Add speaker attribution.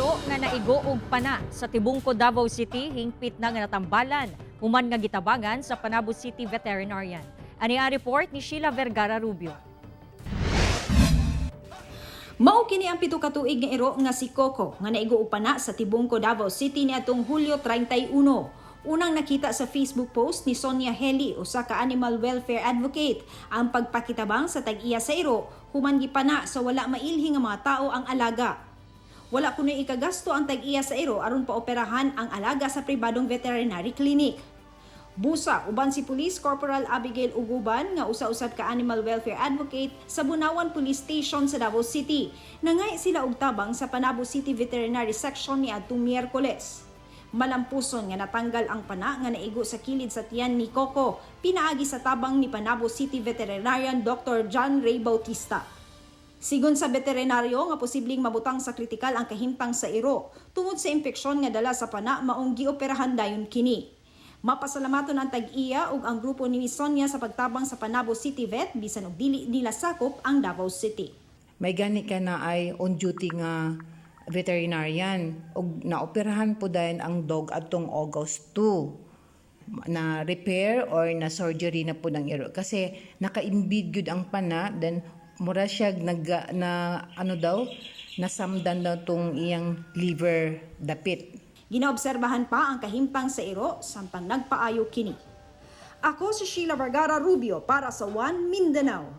Speaker 1: iro nga naigo og pana sa Tibungco, Davao City hingpit na nga natambalan human nga gitabangan sa Panabo City Veterinarian. Ani ang report ni Sheila Vergara Rubio.
Speaker 2: Mao kini ang 7 ka tuig nga iro nga si Coco nga naigo og pana sa Tibungco, Davao City niadtong Hulyo 31. Unang nakita sa Facebook post ni Sonia Heli, usa ka animal welfare advocate, ang pagpakitabang sa tag-iya sa iro human gipana sa wala mailhi nga mga tao ang alaga. Wala kunoy ikagasto ang tag-iya sa iro aron paoperahan ang alaga sa pribadong veterinary clinic. Busa uban si Police Corporal Abigail Uguban nga usa-usab ka animal welfare advocate sa Bunawan Police Station sa Davao City. Nangay sila og tabang sa Panabo City Veterinary Section niadtong Miyerkules. Malampuson nga natanggal ang pana nga naigo sa kilid sa tiyan ni Coco, pinaagi sa tabang ni Panabo City Veterinarian Dr. John Ray Bautista. Sigon sa veterinaryo nga posibleng mabutang sa kritikal ang kahimtang sa iro tungod sa impeksyon nga dala sa pana maong gioperahan dayon kini. Mapasalamaton ang tag-iya ug ang grupo ni Miss Sonia sa pagtabang sa Panabo City Vet bisan og dili nila sakop ang Davao City.
Speaker 3: May gani ka na ay on duty nga veterinarian ug naoperahan po dayon ang dog atong August 2 na repair or na surgery na po ng iro kasi naka-imbid gyud ang pana then mura siya nasamdan daw tong iyang liver dapit.
Speaker 2: Ginaobserbahan pa ang kahimtang sa iro samtang nagpaayo kini. Ako si Sheila Vergara Rubio para sa One Mindanao.